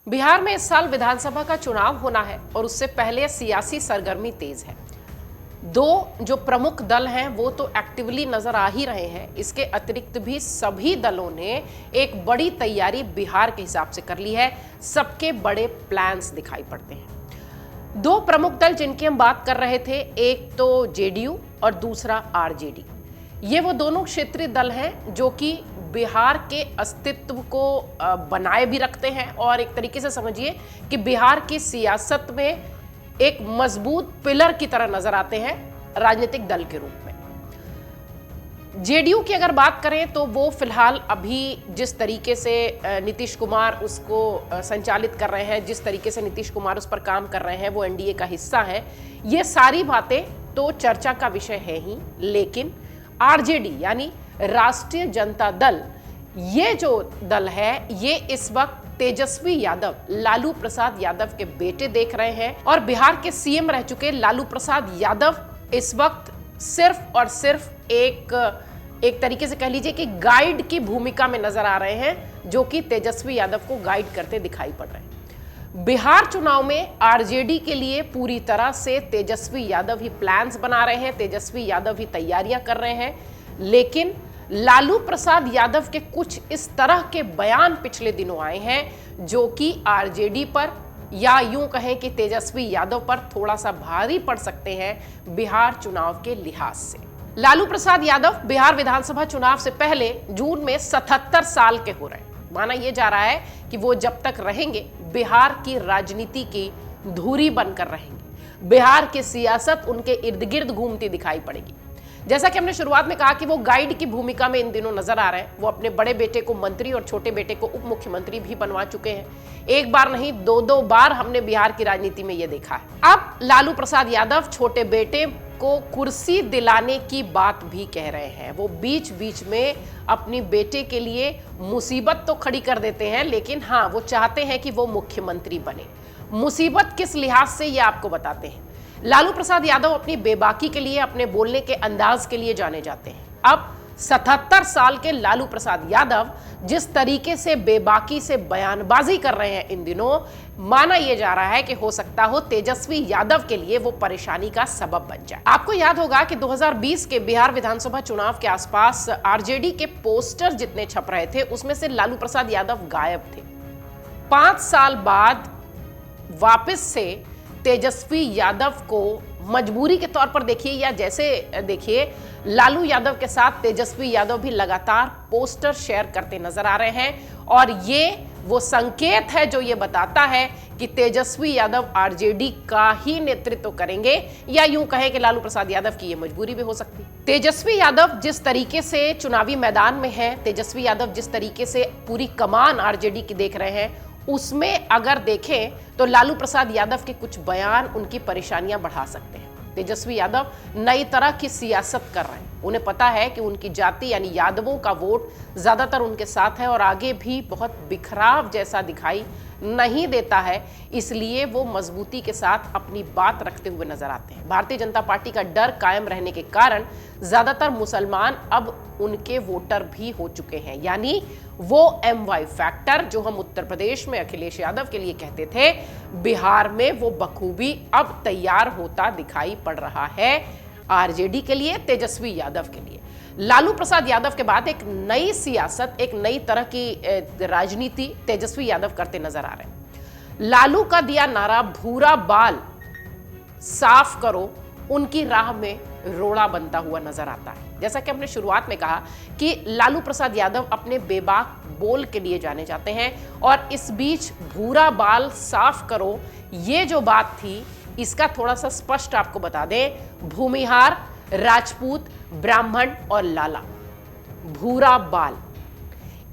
बिहार में इस साल विधानसभा का चुनाव होना है और उससे पहले सियासी सरगर्मी तेज है। दो जो प्रमुख दल हैं वो तो एक्टिवली नजर आ ही रहे हैं। इसके अतिरिक्त भी सभी दलों ने एक बड़ी तैयारी बिहार के हिसाब से कर ली है। सबके बड़े प्लान्स दिखाई पड़ते हैं। दो प्रमुख दल जिनकी हम बात कर रहे थे, एक तो जेडीयू और दूसरा आरजेडी। ये वो दोनों क्षेत्रीय दल हैं जो कि बिहार के अस्तित्व को बनाए भी रखते हैं और एक तरीके से समझिए कि बिहार की सियासत में एक मजबूत पिलर की तरह नजर आते हैं राजनीतिक दल के रूप में। जेडीयू की अगर बात करें तो वो फिलहाल अभी जिस तरीके से नीतीश कुमार उसको संचालित कर रहे हैं, जिस तरीके से नीतीश कुमार उस पर काम कर रहे हैं, वो एनडीए का हिस्सा है। ये सारी बातें तो चर्चा का विषय है ही, लेकिन आरजेडी यानी राष्ट्रीय जनता दल, ये जो दल है ये इस वक्त तेजस्वी यादव, लालू प्रसाद यादव के बेटे देख रहे हैं और बिहार के सीएम रह चुके लालू प्रसाद यादव इस वक्त सिर्फ और सिर्फ एक तरीके से कह लीजिए कि गाइड की भूमिका में नजर आ रहे हैं, जो कि तेजस्वी यादव को गाइड करते दिखाई पड़ रहे हैं। बिहार चुनाव में आरजेडी के लिए पूरी तरह से तेजस्वी यादव ही प्लान्स बना रहे हैं, तेजस्वी यादव ही तैयारियां कर रहे हैं। लेकिन लालू प्रसाद यादव के कुछ इस तरह के बयान पिछले दिनों आए हैं जो कि आरजेडी पर या यूं कहें कि तेजस्वी यादव पर थोड़ा सा भारी पड़ सकते हैं बिहार चुनाव के लिहाज से। लालू प्रसाद यादव बिहार विधानसभा चुनाव से पहले जून में 77 साल के हो रहे हैं। माना यह जा रहा है कि वो जब तक रहेंगे बिहार की राजनीति की धुरी बनकर रहेंगे। बिहार की सियासत उनके इर्द गिर्द घूमती दिखाई पड़ेगी। जैसा कि हमने शुरुआत में कहा कि वो गाइड की भूमिका में इन दिनों नजर आ रहे हैं। वो अपने बड़े बेटे को मंत्री और छोटे बेटे को उप मुख्यमंत्री भी बनवा चुके हैं। एक बार नहीं, दो बार हमने बिहार की राजनीति में ये देखा है। अब लालू प्रसाद यादव छोटे बेटे को कुर्सी दिलाने की बात भी कह रहे हैं। वो बीच बीच में अपनी बेटे के लिए मुसीबत तो खड़ी कर देते हैं, लेकिन हाँ, वो चाहते हैं कि वो मुख्यमंत्री बने। मुसीबत किस लिहाज से ये आपको बताते हैं। लालू प्रसाद यादव अपनी बेबाकी के लिए, अपने बोलने के अंदाज के लिए जाने जाते हैं। अब 77 साल के लालू प्रसाद यादव जिस तरीके से बेबाकी से बयानबाजी कर रहे हैं इन दिनों, माना यह जा रहा है कि हो सकता हो तेजस्वी यादव के लिए वो परेशानी का सबब बन जाए। आपको याद होगा कि 2020 के बिहार विधानसभा चुनाव के आसपास आरजेडी के पोस्टर जितने छप रहे थे उसमें से लालू प्रसाद यादव गायब थे। 5 साल बाद वापस से तेजस्वी यादव को मजबूरी के तौर पर देखिए या जैसे देखिए, लालू यादव के साथ तेजस्वी यादव भी लगातार पोस्टर शेयर करते नजर आ रहे हैं और ये वो संकेत है जो ये बताता है कि तेजस्वी यादव आरजेडी का ही नेतृत्व करेंगे, या यूं कहें कि लालू प्रसाद यादव की ये मजबूरी भी हो सकती है। तेजस्वी यादव जिस तरीके से चुनावी मैदान में है, तेजस्वी यादव जिस तरीके से पूरी कमान आरजेडी की देख रहे हैं, उसमें अगर देखें तो लालू प्रसाद यादव के कुछ बयान उनकी परेशानियां बढ़ा सकते हैं। तेजस्वी यादव नई तरह की सियासत कर रहे हैं। उन्हें पता है कि उनकी जाति यानी यादवों का वोट ज्यादातर उनके साथ है और आगे भी बहुत बिखराव जैसा दिखाई नहीं देता है, इसलिए वो मजबूती के साथ अपनी बात रखते हुए नजर आते हैं। भारतीय जनता पार्टी का डर कायम रहने के कारण ज्यादातर मुसलमान अब उनके वोटर भी हो चुके हैं, यानी वो MY फैक्टर जो हम उत्तर प्रदेश में अखिलेश यादव के लिए कहते थे, बिहार में वो बखूबी अब तैयार होता दिखाई पड़ रहा है आरजेडी के लिए, तेजस्वी यादव के लिए। लालू प्रसाद यादव के बाद एक नई सियासत, एक नई तरह की राजनीति तेजस्वी यादव करते नजर आ रहे हैं। लालू का दिया नारा भूरा बाल साफ करो, उनकी राह में रोड़ा बनता हुआ नजर आता है। जैसा कि हमने शुरुआत में कहा कि लालू प्रसाद यादव अपने बेबाक बोल के लिए जाने जाते हैं और इस बीच भूरा बाल साफ करो ये जो बात थी, इसका थोड़ा सा स्पष्ट आपको बता दें। भूमिहार, राजपूत, ब्राह्मण और लाला, भूरा बाल,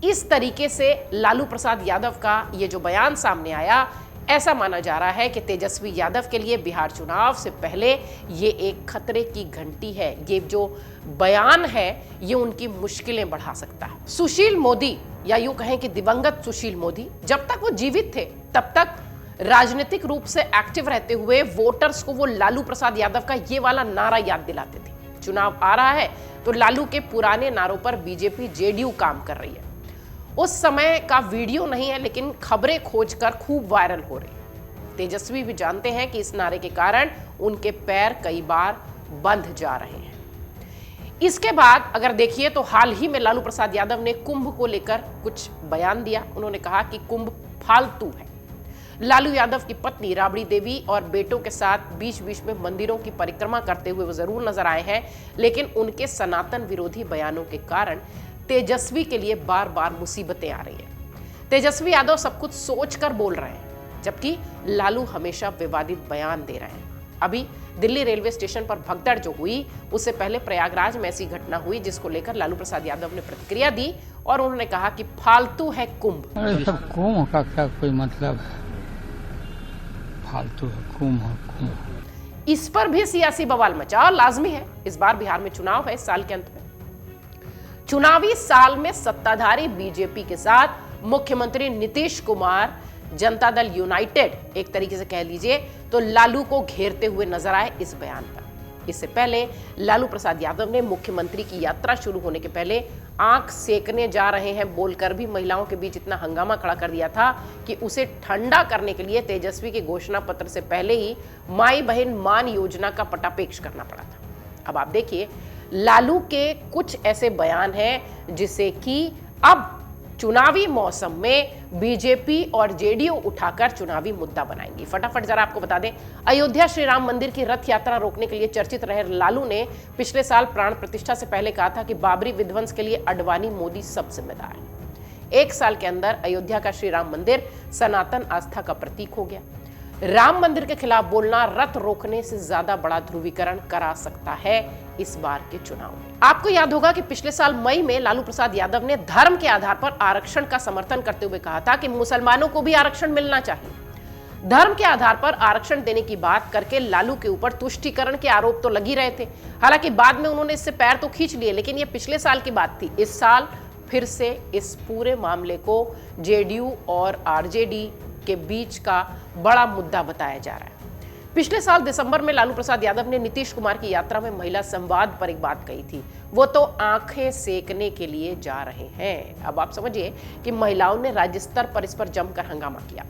इस तरीके से लालू प्रसाद यादव का ये जो बयान सामने आया, ऐसा माना जा रहा है कि तेजस्वी यादव के लिए बिहार चुनाव से पहले ये एक खतरे की घंटी है। ये जो बयान है ये उनकी मुश्किलें बढ़ा सकता है। सुशील मोदी, या यूं कहें कि दिवंगत सुशील मोदी, जब तक वो जीवित थे तब तक राजनीतिक रूप से एक्टिव रहते हुए वोटर्स को वो लालू प्रसाद यादव का ये वाला नारा याद दिलाते थे। चुनाव आ रहा है तो लालू के पुराने नारों पर बीजेपी जेडीयू काम कर रही है। उस समय का वीडियो नहीं है, लेकिन खबरें खोजकर खूब वायरल हो रही। तेजस्वी भी जानते हैं कि इस नारे के कारण उनके पैर कई बार बंध जा रहे हैं। इसके बाद अगर देखिए तो हाल ही में लालू प्रसाद यादव ने कुंभ को लेकर कुछ बयान दिया। उन्होंने कहा कि कुंभ फालतू है। लालू यादव की पत्नी राबड़ी देवी और बेटों के साथ बीच बीच में मंदिरों की परिक्रमा करते हुए वो जरूर नजर आए हैं, लेकिन उनके सनातन विरोधी बयानों के कारण तेजस्वी के लिए बार बार मुसीबतें आ रही हैं। तेजस्वी यादव सब कुछ सोचकर बोल रहे हैं, जबकि लालू हमेशा विवादित बयान दे रहे हैं। अभी दिल्ली रेलवे स्टेशन पर भगदड़ जो हुई, उससे पहले प्रयागराज में ऐसी घटना हुई जिसको लेकर लालू प्रसाद यादव ने प्रतिक्रिया दी और उन्होंने कहा कि फालतू है कुंभ। अरे सब कुंभ का क्या कोई मतलब है, फालतू है कुंभ। इस पर भी सियासी बवाल मचा और लाजमी है। इस बार बिहार में चुनाव है। इस साल के अंत में चुनावी साल में सत्ताधारी बीजेपी के साथ मुख्यमंत्री नीतीश कुमार जनता दल यूनाइटेड एक तरीके से कह लीजिए तो लालू को घेरते हुए नजर आए इस बयान पर। इससे पहले लालू प्रसाद यादव ने मुख्यमंत्री की यात्रा शुरू होने के पहले आंख सेकने जा रहे हैं बोलकर भी महिलाओं के बीच इतना हंगामा खड़ा कर दिया था कि उसे ठंडा करने के लिए तेजस्वी के घोषणा पत्र से पहले ही माई बहन मान योजना का पटापेश करना पड़ा था। अब आप देखिए लालू के कुछ ऐसे बयान हैं जिसे कि अब चुनावी मौसम में बीजेपी और जेडीयू उठाकर चुनावी मुद्दा बनाएंगी। फटाफट जरा आपको बता दें, अयोध्या श्री राम मंदिर की रथ यात्रा रोकने के लिए चर्चित रहे लालू ने पिछले साल प्राण प्रतिष्ठा से पहले कहा था कि बाबरी विध्वंस के लिए अडवाणी मोदी सब जिम्मेदार है। एक साल के अंदर अयोध्या का श्री राम मंदिर सनातन आस्था का प्रतीक हो गया। राम मंदिर के खिलाफ बोलना रथ रोकने से ज्यादा बड़ा ध्रुवीकरण करा सकता है इस बार के चुनाव में। आपको याद होगा कि पिछले साल मई में लालू प्रसाद यादव ने धर्म के आधार पर आरक्षण का समर्थन करते हुए कहा था कि मुसलमानों को भी आरक्षण मिलना चाहिए। धर्म के आधार पर आरक्षण देने की बात करके लालू के ऊपर तुष्टीकरण के आरोप तो लग ही रहे थे। हालांकि बाद में उन्होंने इससे पैर तो खींच लिए, लेकिन ये पिछले साल की बात थी। इस साल फिर से इस पूरे मामले को जेडीयू और आरजेडी के बीच का बड़ा मुद्दा बताया जा रहा है। पिछले साल दिसंबर में लालू प्रसाद यादव ने नीतीश कुमार की यात्रा में महिला संवाद पर एक बात कही थी, वो तो आंखें सेकने के लिए जा रहे हैं। अब आप समझिए कि महिलाओं ने राज्य स्तर पर इस पर जमकर हंगामा किया।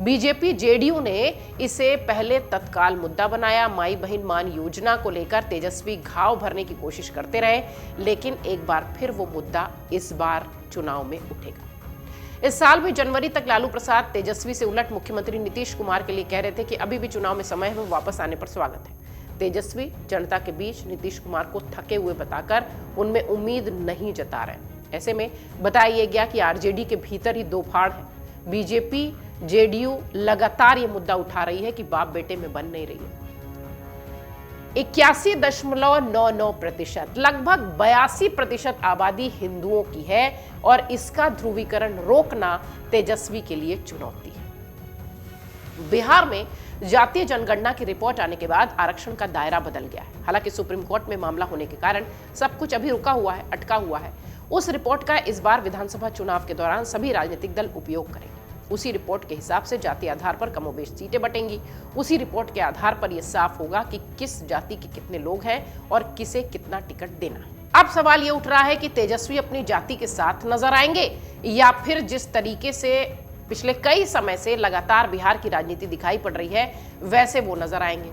बीजेपी जेडीयू ने इसे पहले तत्काल मुद्दा बनाया। माई बहन मान योजना को लेकर तेजस्वी घाव भरने की कोशिश करते रहे, लेकिन एक बार फिर वो मुद्दा इस बार चुनाव में उठेगा। इस साल भी जनवरी तक लालू प्रसाद तेजस्वी से उलट मुख्यमंत्री नीतीश कुमार के लिए कह रहे थे कि अभी भी चुनाव में समय है, वो वापस आने पर स्वागत है। तेजस्वी जनता के बीच नीतीश कुमार को थके हुए बताकर उनमें उम्मीद नहीं जता रहे। ऐसे में बताया गया कि आरजेडी के भीतर ही दो फाड़ है। बीजेपी जेडीयू लगातार ये मुद्दा उठा रही है कि बाप बेटे में बन नहीं रही है। 81.99% लगभग 82% आबादी हिंदुओं की है और इसका ध्रुवीकरण रोकना तेजस्वी के लिए चुनौती है। बिहार में जातीय जनगणना की रिपोर्ट आने के बाद आरक्षण का दायरा बदल गया है। हालांकि सुप्रीम कोर्ट में मामला होने के कारण सब कुछ अभी रुका हुआ है, अटका हुआ है। उस रिपोर्ट का इस बार विधानसभा चुनाव के दौरान सभी राजनीतिक दल उपयोग करेंगे। उसी रिपोर्ट के हिसाब से जाति आधार पर कमोबेश सीटें बटेंगी। उसी रिपोर्ट के आधार पर यह साफ होगा कि किस जाति के कितने लोग हैं और किसे कितना टिकट देना है। अब सवाल ये उठ रहा है कि तेजस्वी अपनी जाति के साथ नजर आएंगे या फिर जिस तरीके से पिछले कई समय से लगातार बिहार की राजनीति दिखाई पड़ रही है वैसे वो नजर आएंगे।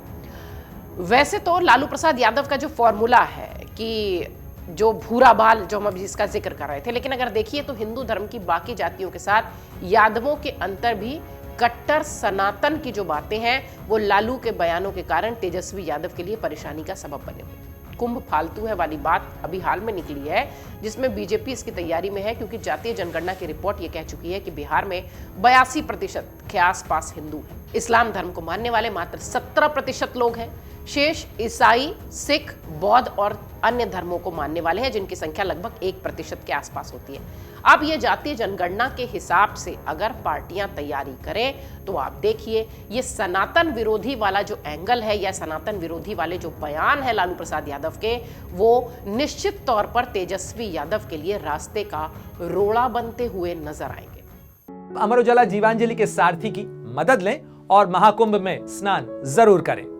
वैसे तो लालू प्रसाद यादव का जो फॉर्मूला है कि जो भूरा बाल, जो हम अभी जिसका जिक्र कर रहे थे, लेकिन अगर देखिए तो हिंदू धर्म की बाकी जातियों के साथ यादवों के अंतर भी कट्टर सनातन की जो बातें हैं वो लालू के बयानों के कारण तेजस्वी यादव के लिए परेशानी का सबब बने हुए। कुंभ फालतू है वाली बात अभी हाल में निकली है, जिसमें बीजेपी इसकी तैयारी में है, क्योंकि जातीय जनगणना की रिपोर्ट ये कह चुकी है कि बिहार में 82% के आसपास हिंदू हैं। इस्लाम धर्म को मानने वाले मात्र 17% लोग हैं। शेष ईसाई, सिख, बौद्ध और अन्य धर्मों को मानने वाले हैं, जिनकी संख्या लगभग 1% के आसपास होती है। अब ये जातीय जनगणना के हिसाब से अगर पार्टियां तैयारी करें तो आप देखिए ये सनातन विरोधी वाला जो एंगल है या सनातन विरोधी वाले जो बयान है लालू प्रसाद यादव के, वो निश्चित तौर पर तेजस्वी यादव के लिए रास्ते का रोड़ा बनते हुए नजर आएंगे। अमर उजाला जीवांजलि के सारथी की मदद लें और महाकुंभ में स्नान जरूर करें।